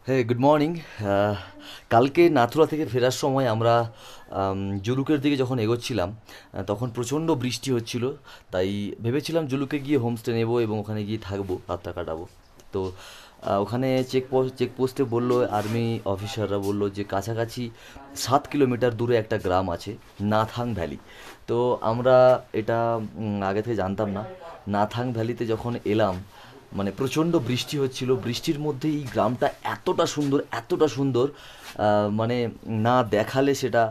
হ্যাঁ, good morning. কালকে নাথুলা থেকে ফেরার সময় আমরা জুলুকের দিকে যখন এগোচ্ছিলাম তখন প্রচণ্ড বৃষ্টি হচ্ছিল। তাই ভেবেছিলাম জুলুকে গিয়ে হোমস্টে নেব এবং ওখানে গিয়ে থাকবো, রাতটা কাটাবো। তো ওখানে চেকপোস্টে বললো, আর্মি অফিসাররা বললো যে কাছাকাছি 7 কিলোমিটার দূরে একটা গ্রাম আছে, নাথাং ভ্যালি। তো আমরা এটা আগে থেকে জানতাম না। নাথাং ভ্যালিতে যখন এলাম, মানে প্রচণ্ড বৃষ্টি হচ্ছিল, বৃষ্টির মধ্যে এই গ্রামটা এতটা সুন্দর, এতটা সুন্দর, মানে না দেখালে সেটা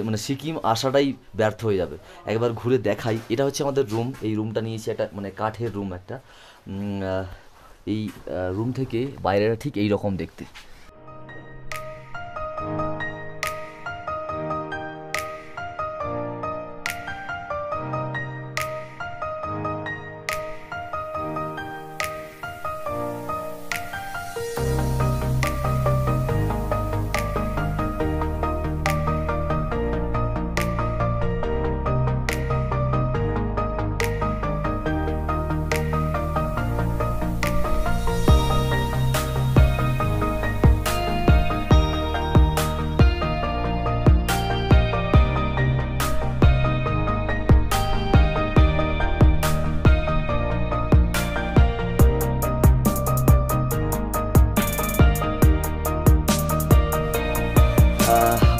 মানে সিকিম আসাটাই ব্যর্থ হয়ে যাবে। একবার ঘুরে দেখাই। এটা হচ্ছে আমাদের রুম। এই রুমটা নিয়েছি, একটা মানে কাঠের রুম একটা। এই রুম থেকে বাইরেটা ঠিক এই রকম দেখতে।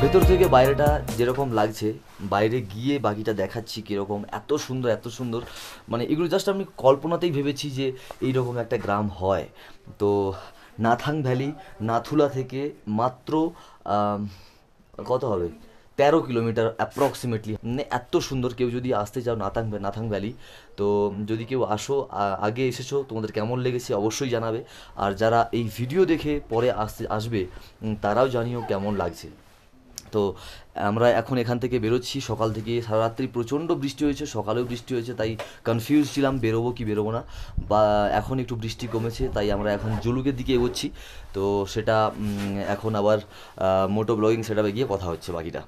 ভেতর থেকে বাইরেটা যেরকম লাগছে, বাইরে গিয়ে বাকিটা দেখাচ্ছি কীরকম। এত সুন্দর, এত সুন্দর, মানে এগুলো জাস্ট আমি কল্পনাতেই ভেবেছি যে এইরকম একটা গ্রাম হয়। তো নাথাং ভ্যালি নাথুলা থেকে মাত্র কত হবে, 13 কিলোমিটার অ্যাপ্রক্সিমেটলি। মানে এত সুন্দর। কেউ যদি আসতে চাও নাথাং ভ্যালি, তো যদি কেউ আসো, আগে এসেছো, তোমাদের কেমন লেগেছে অবশ্যই জানাবে। আর যারা এই ভিডিও দেখে পরে আসবে, তারাও জানিও কেমন লাগছে। তো আমরা এখন এখান থেকে বেরোচ্ছি। সকাল থেকে সারা রাত্রি প্রচণ্ড বৃষ্টি হয়েছে, সকালেও বৃষ্টি হয়েছে, তাই কনফিউজ ছিলাম বেরোবো কি বেরোবো না। বা এখন একটু বৃষ্টি কমেছে, তাই আমরা এখন জুলুকের দিকে এগোচ্ছি। তো সেটা এখন আবার মোটো ব্লগিং সেটআপে গিয়ে কথা হচ্ছে বাকিটা।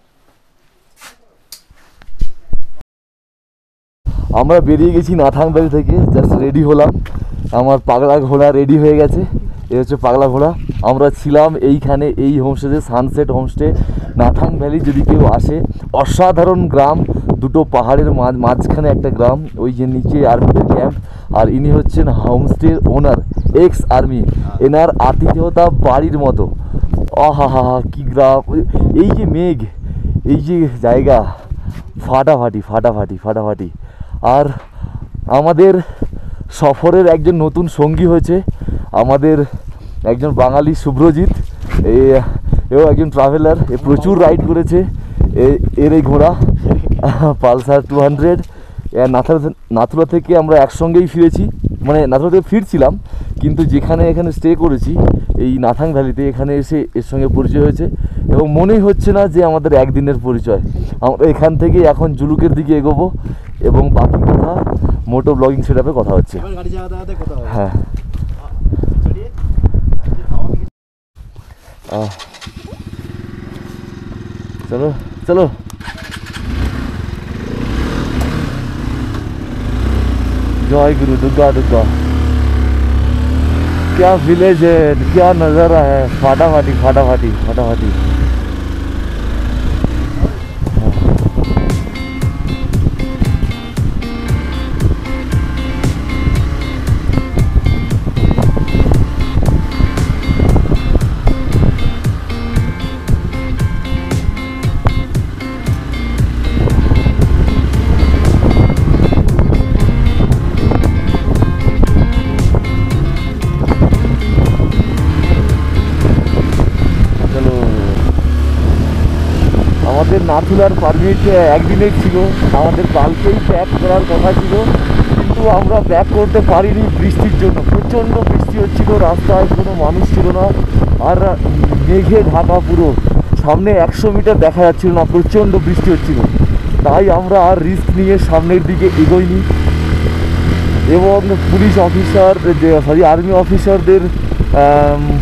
আমরা বেরিয়ে গেছি নাথাং ভ্যালি থেকে, জাস্ট রেডি হলাম। আমার পাগলা ঘোড়া রেডি হয়ে গেছে। এ হচ্ছে পাগলা ঘোড়া। আমরা ছিলাম এইখানে, এই হোমস্টেতে, সানসেট হোমস্টে, নাথাং ভ্যালি। যদি কেউ আসে, অসাধারণ গ্রাম, দুটো পাহাড়ের মাঝখানে একটা গ্রাম, ওই যে নিচে আর্মিদের ক্যাম্প। আর ইনি হচ্ছেন হোমস্টের ওনার, এক্স আর্মি। এনার আতিথেয়তা বাড়ির মতো। আহা হা হা, কী গ্রাম! এই যে মেঘ, এই যে জায়গা, ফাটাফাটি ফাটাফাটি ফাটাফাটি। আর আমাদের সফরের একজন নতুন সঙ্গী হয়েছে, আমাদের একজন বাঙালি শুভ্রজিৎ। এও একজন ট্রাভেলার, এ প্রচুর রাইড করেছে। এর এই ঘোড়া পালসার 200। নাথুলা থেকে আমরা একসঙ্গেই ফিরেছি, মানে নাথুলা থেকে ফিরছিলাম, কিন্তু যেখানে এখানে স্টে করেছি এই নাথাং ভ্যালিতে, এখানে এসে এর সঙ্গে পরিচয় হয়েছে। এবং মনেই হচ্ছে না যে আমাদের একদিনের পরিচয়। আমরা এখান থেকে এখন জুলুকের দিকে এগোবো, এবং বাকি কথা মোটো ব্লগিং সেটআপে কথা হচ্ছে। হ্যাঁ, চলো চলো। जय गुरु दुर्गा दुर्गा। क्या विलेज है, क्या नज़ारा है, फाटाफाटी फाटाफाटी फाटाफाटी। আমাদের নাথুলার পারমিট একদিনের ছিল, আমাদের কালকেই ব্যাক করার কথা ছিল, কিন্তু আমরা ব্যাক করতে পারিনি বৃষ্টির জন্য। প্রচণ্ড বৃষ্টি হচ্ছিল, রাস্তায় কোনো মানুষ ছিল না, আর মেঘে ঢাকা পুরো, সামনে 100 মিটার দেখা যাচ্ছিল না, প্রচণ্ড বৃষ্টি হচ্ছিল। তাই আমরা আর রিস্ক নিয়ে সামনের দিকে এগোইনি। এবং পুলিশ অফিসার, আর্মি অফিসারদের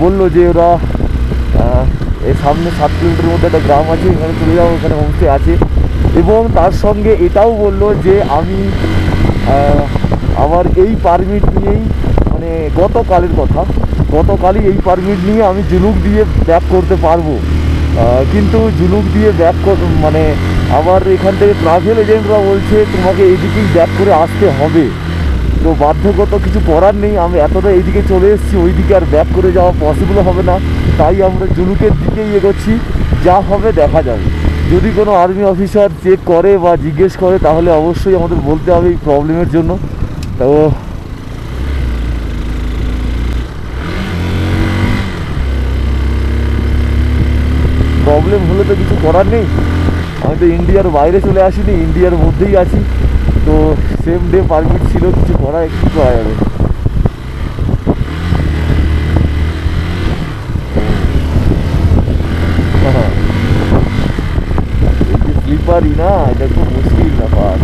বলল যে ওরা এর সামনে 7 কিলোমিটার মধ্যে একটা গ্রাম আছে, এখানে চলে যাও, ওখানে হোমস্টে আছে। এবং তার সঙ্গে এটাও বললো যে আমি আমার এই পারমিট নিয়েই, মানে গতকালের কথা, গতকালই এই পারমিট নিয়ে আমি জুলুক দিয়ে ব্যাক করতে পারবো, কিন্তু জুলুক দিয়ে ব্যাক মানে আবার এখান থেকে ট্রাভেল এজেন্টরা বলছে তোমাকে এইদিকেই ব্যাক করে আসতে হবে। তো বাধ্যগত কিছু করার নেই, আমি এতটা এইদিকে চলে এসেছি, ওইদিকে আর ব্যাক করে যাওয়া পসিবল হবে না, তাই আমরা জুলুকের দিকেই এগোচ্ছি। যা হবে দেখা যাবে। যদি কোনো আর্মি অফিসার চেক করে বা জিজ্ঞেস করে তাহলে অবশ্যই আমাদের বলতে হবে এই প্রবলেমের জন্য। তো প্রবলেম হলে তো কিছু করার নেই, আমি তো ইন্ডিয়ার বাইরে চলে আসিনি, ইন্ডিয়ার মধ্যেই আছি। তো সেম ডে পারমিট ছিল, কিছু করা একটু করা যাবে। স্লিপারই না, এটা খুব মুশকিল ব্যাপার।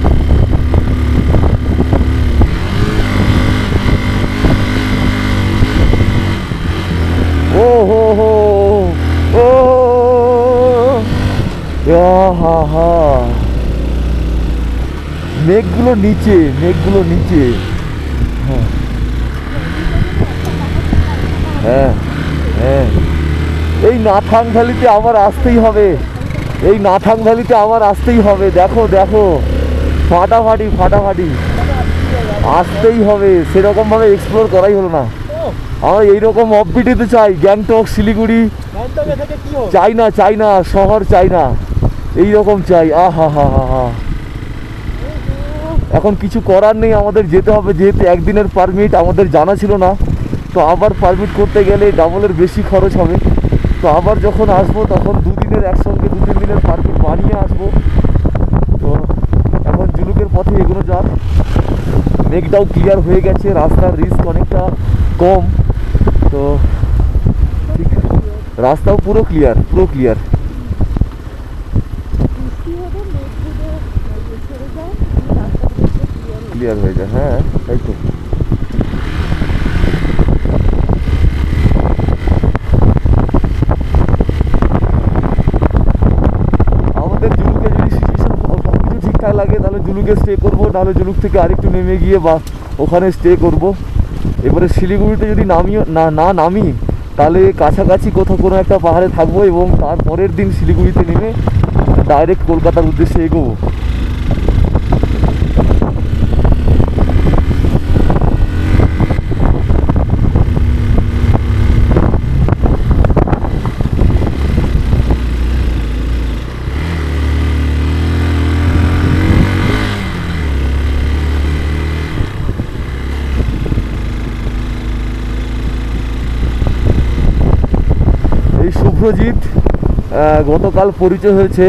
ও হো হো ও হা হা, মেঘগুলো নিচে, মেঘগুলো নিচে। হ্যাঁ হ্যাঁ, এই নাথাং ভ্যালিতে আবার আসতেই হবে, এই নাথাং ভ্যালিতে আবার আসতেই হবে। দেখো দেখো, ফাটাফাটি ফাটাফাটি আসতেই হবে, সেরকমভাবে এক্সপ্লোর করাই হলো না। আমরা এইরকম অফবিটিতে চাই, গ্যাংটক শিলিগুড়ি চাই না, চাই না শহর চাই না, এইরকম চাই। আহা হা হা হা, এখন কিছু করার নেই, আমাদের যেতে হবে, যেহেতু একদিনের পারমিট আমাদের জানা ছিল না। তো আবার পারমিট করতে গেলে ডাবলের বেশি খরচ হবে। তো আবার যখন আসবো তখন দুদিনের একসঙ্গে 2-3 দিনের পারমিট বানিয়ে আসবো। তো এখন জুলুকের পথে এগোনো যাক। মেঘটাও ক্লিয়ার হয়ে গেছে, রাস্তার রিস্ক অনেকটা কম। তো ঠিক, রাস্তাও পুরো ক্লিয়ার, পুরো ক্লিয়ার। ক্লিয়ার হয়ে যায়, হ্যাঁ তাই তো। আমাদের জুলুকে যদি সিচুয়েশন সব কিছু ঠিকঠাক লাগে তাহলে জুলুকে স্টে করবো, নাহলে জুলুক থেকে আরেকটু নেমে গিয়ে বা ওখানে স্টে করব। এবারে শিলিগুড়িতে যদি না নামি তাহলে কাছাকাছি কোথাও কোনো একটা পাহাড়ে থাকবো, এবং তারপরের দিন শিলিগুড়িতে নেমে ডাইরেক্ট কলকাতার উদ্দেশ্যে এগোবো। শুভ্রজিৎ গতকাল পরিচয় হয়েছে,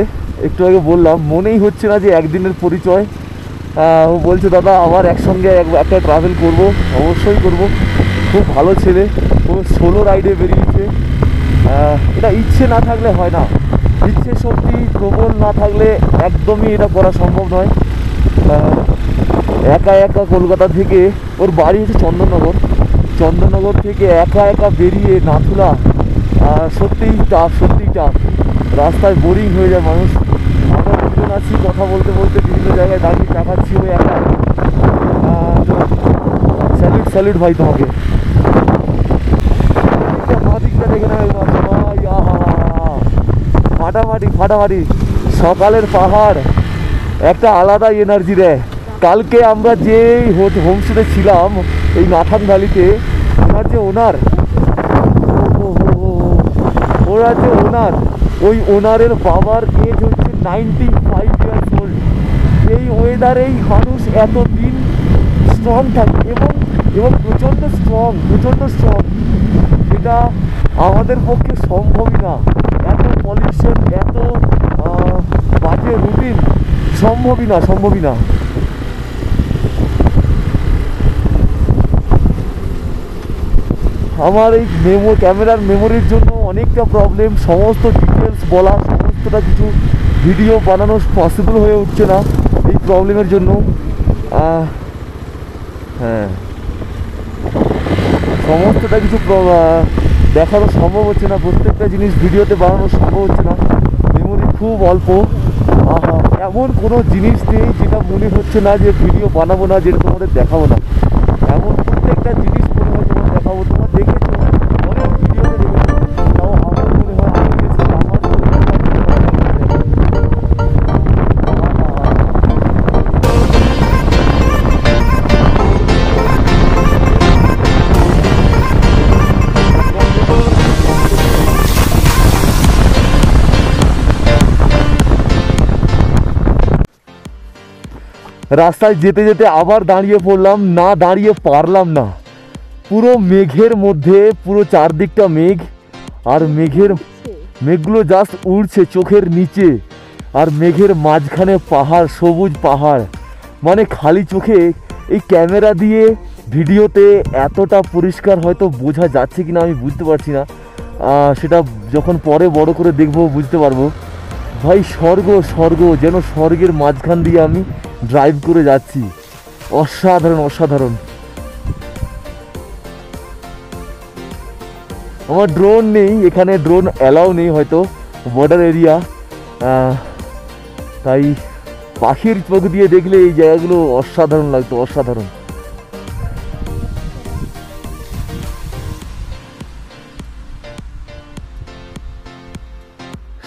একটু আগে বললাম, মনেই হচ্ছে না যে একদিনের পরিচয়। ও বলছে দাদা আবার একসঙ্গে একটা ট্রাভেল করব, অবশ্যই করব। খুব ভালো ছেলে, ও সোলো রাইডে বেরিয়েছে। এটা ইচ্ছে না থাকলে হয় না, ইচ্ছে শক্তি প্রবল না থাকলে একদমই এটা করা সম্ভব নয়। একা একা কলকাতা থেকে, ওর বাড়ি হচ্ছে চন্দননগর, চন্দননগর থেকে একা একা বেরিয়ে নাথুলা, সত্যিই টাফ, সত্যিই টাফ। রাস্তায় বোরিং হয়ে যায় মানুষ। আমরা দুজন আছি, কথা বলতে বলতে বিভিন্ন জায়গায় দাঁড়িয়ে টাকাচ্ছি ওই একা। তো স্যালুট স্যালুট ভাই তোমাকে। দিকটা দেখে না ফাটাফাটি ফাটাফাটি, সকালের পাহাড় একটা আলাদা এনার্জি দেয়। কালকে আমরা যে হোমস্টেতে ছিলাম এই নাথাং ভ্যালিতে, ওনার যে ওনার, ওরা যে ওনার, ওই ওনারের বাবার এজ হচ্ছে 95 ইয়ার্স ওল্ড। এই ওয়েদারেই মানুষ এতদিন স্ট্রং থাকে, এবং প্রচণ্ড স্ট্রং, প্রচণ্ড স্ট্রং। এটা আমাদের পক্ষে সম্ভবই না, এত পলিউশন, এত বাজে রুটিন, সম্ভবই না, সম্ভবই না। আমার এই ক্যামেরার মেমোরির জন্য অনেকটা প্রবলেম, সমস্ত ডিটেলস বলা, সমস্তটা কিছু ভিডিও বানানো পসিবল হয়ে উঠছে না এই প্রবলেমের জন্য। হ্যাঁ, সমস্তটা কিছু দেখানো সম্ভব হচ্ছে না, প্রত্যেকটা জিনিস ভিডিওতে বানানো সম্ভব হচ্ছে না, মেমোরি খুব অল্প। এমন কোনো জিনিস নেই যেটা মনে হচ্ছে না যে ভিডিও বানাবো না, যেটা তোমাদের দেখাবো না। এমন প্রত্যেকটা জিনিস মনে হয় তোমার দেখাবো। তোমরা দেখেছো রাস্তায় যেতে যেতে আবার দাঁড়িয়ে পড়লাম, না দাঁড়িয়ে পারলাম না। পুরো মেঘের মধ্যে, পুরো চারদিকটা মেঘ, আর মেঘগুলো জাস্ট উড়ছে চোখের নিচে, আর মেঘের মাঝখানে পাহাড়, সবুজ পাহাড়। মানে খালি চোখে এই ক্যামেরা দিয়ে ভিডিওতে এতটা পরিষ্কার হয়তো বোঝা যাচ্ছে কিনা আমি বুঝতে পারছি না, সেটা যখন পরে বড় করে দেখবো বুঝতে পারবো। ভাই স্বর্গ, স্বর্গ, যেন স্বর্গের মাঝখান দিয়ে আমি ড্রাইভ করে যাচ্ছি। অসাধারণ, অসাধারণ। আমার ড্রোন নেই এখানে, ড্রোন অ্যালাউ নেই হয়তো, বর্ডার এরিয়া, তাই পাখির চোখ দিয়ে দেখলে এই জায়গাগুলো অসাধারণ লাগতো, অসাধারণ।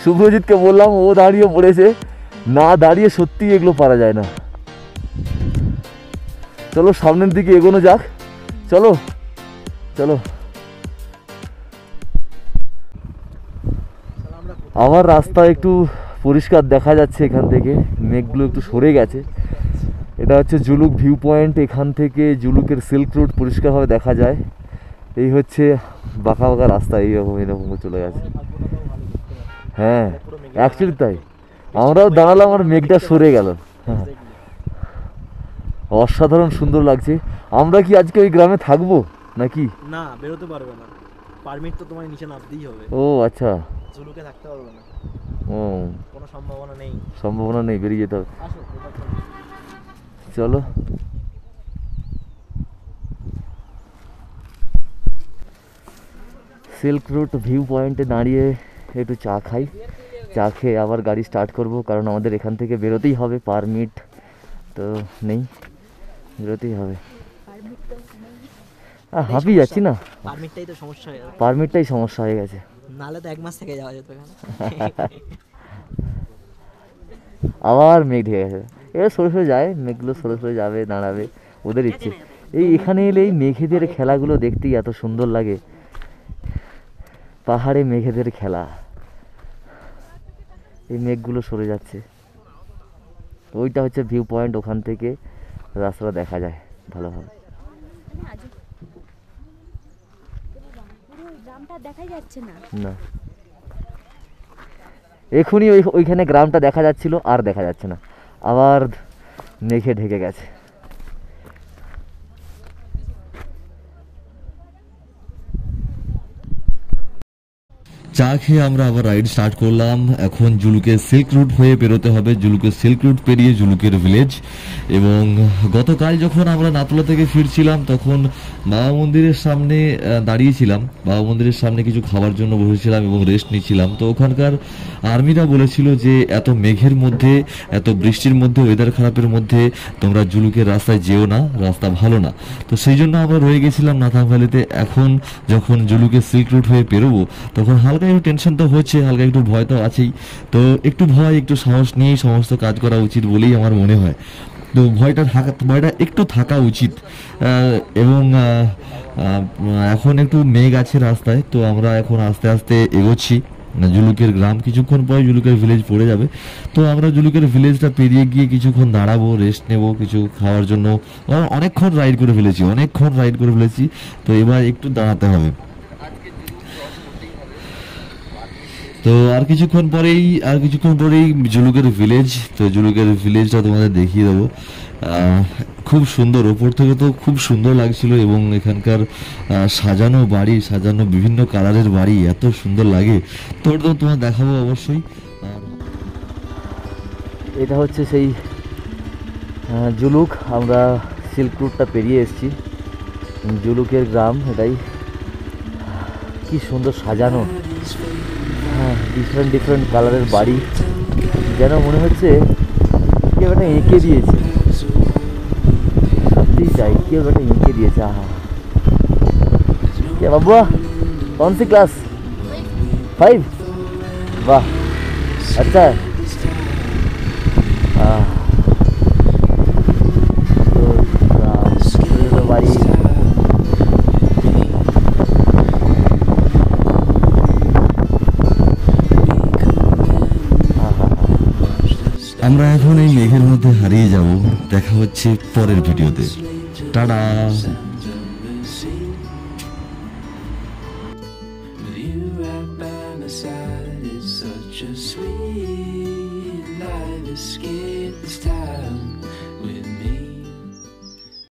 শুভ্রজিৎকে বললাম, ও দাঁড়িয়ে পড়েছে, না দাঁড়িয়ে সত্যি এগুলো পারা যায় না। চলো সামনের দিকে এগোনো যাক, চলো চলো। আমার রাস্তা একটু পরিষ্কার দেখা যাচ্ছে এখান থেকে, মেঘগুলো একটু সরে গেছে। এটা হচ্ছে জুলুক ভিউ পয়েন্ট, এখান থেকে জুলুকের সিল্ক রুট পরিষ্কারভাবে দেখা যায়। এই হচ্ছে বাঁকা বাঁকা রাস্তা, এইরকম এরকম চলে গেছে। হ্যাঁ অ্যাকচুয়ালি তাই, আমরাও দাঁড়ালাম আর মেঘটা সরে গেল। হ্যাঁ অসাধারণ সুন্দর লাগছে। আমরা কি আজকে ওই গ্রামে থাকবো নাকি? না, বেরোতে পারবে না, পারমিট তো তোমার নিচে নামতেই হবে। ও আচ্ছা, জুলুকে থাকতে পারবে না। ও কোনো সম্ভাবনা নেই, সম্ভাবনা নেই, বেরিয়ে যেতে হবে। আসো চলো। সিল্ক রুট ভিউ পয়েন্টে দাঁড়িয়ে একটু চা খাই, চা খেয়ে আবার গাড়ি স্টার্ট করব, কারণ আমাদের এখান থেকে বেরোতেই হবে, পারমিট তো নেই, বেরোতেই হবে। হাঁপিয়ে যাচ্ছি না, পারমিটটাই তো সমস্যা হয়ে যাবে, পারমিটটাই সমস্যা হয়ে গেছে, নাহলে তো 1 মাস থেকে যাওয়া যেত এখানে। আবার মেঘ ঢেকে গেছে, এবার সরে সরে যায় মেঘগুলো, সরে সরে যাবে, দাঁড়াবে, ওদের ইচ্ছে। এই এখানে এলে এই মেঘেদের খেলাগুলো দেখতেই এত সুন্দর লাগে, পাহাড়ে মেঘেদের খেলা। এই মেঘগুলো সরে যাচ্ছে, ওইটা হচ্ছে ভিউ পয়েন্ট, ওখান থেকে রাস্তাটা দেখা যায় ভালোভাবে। না এখনই ওইখানে গ্রামটা দেখা যাচ্ছিল, আর দেখা যাচ্ছে না, আবার মেঘে ঢেকে গেছে। চা খেয়ে আমরা আবার রাইড স্টার্ট করলাম। এখন জুলুকের সিল্ক রুট হয়ে বেরোতে হবে, জুলুকের সিল্ক রুট পেরিয়ে জুলুকের ভিলেজ। এবং গতকাল যখন আমরা নাতলা থেকে ফিরছিলাম তখন বাবা মন্দিরের সামনে দাঁড়িয়েছিলাম, বাবা মন্দিরের সামনে কিছু খাওয়ার জন্য বসেছিলাম এবং রেস্ট নিচ্ছিলাম। তো ওখানকার আর্মিরা বলেছিল যে এত মেঘের মধ্যে, এত বৃষ্টির মধ্যে, ওয়েদার খারাপের মধ্যে তোমরা জুলুকের রাস্তায় যেও না, রাস্তা ভালো না। তো সেই জন্য আমরা রয়ে গেছিলাম নাথাং ভ্যালিতে। এখন যখন জুলুকের সিল্ক রুট হয়ে পেরোবো তখন হালকা একটু টেনশন তো হচ্ছে, হালকা একটু ভয় তো আছেই। তো একটু ভয়, একটু সাহস নিয়েই সমস্ত কাজ করা উচিত বলেই আমার মনে হয়। তো ভয়টা একটু থাকা উচিত। এবং এখন একটু মেঘ আছে রাস্তায়, তো আমরা এখন আস্তে আস্তে এগোচ্ছি জুলুকের গ্রাম। কিছুক্ষণ পরে জুলুকের ভিলেজ পড়ে যাবে। তো আমরা জুলুকের ভিলেজটা পেরিয়ে গিয়ে কিছুক্ষণ দাঁড়াবো, রেস্ট নেব কিছু খাওয়ার জন্য। অনেকক্ষণ রাইড করে ফেলেছি, তো এবার একটু দাঁড়াতে হবে। তো আর কিছুক্ষণ পরেই জুলুকের ভিলেজ। তো জুলুকের ভিলেজটা তোমাদের দেখিয়ে দেবো। খুব সুন্দর, ওপর থেকে তো খুব সুন্দর লাগছিল। এবং এখানকার সাজানো বাড়ি, সাজানো বিভিন্ন কালারের বাড়ি এত সুন্দর লাগে, তো তোমার দেখাবো অবশ্যই। এটা হচ্ছে সেই জুলুক, আমরা সিল্ক রুটটা পেরিয়ে এসেছি, জুলুকের গ্রাম এটাই। কি সুন্দর সাজানো, হ্যাঁ ডিফারেন্ট কালারের বাড়ি, যেন মনে হচ্ছে কেউ একটা এঁকে দিয়েছে, সত্যিই তাই, কেউ একটা এঁকে দিয়েছে। আহা কে বাবুয়া, कौन सी क्लास? 5? वाह अच्छा है। तो बाड़ी আমরা এখন এই মেঘের মধ্যে হারিয়ে যাব। দেখা হচ্ছে পরের ভিডিওতে। Tata. You right by my side, it's such a sweet life. Escape this time with me.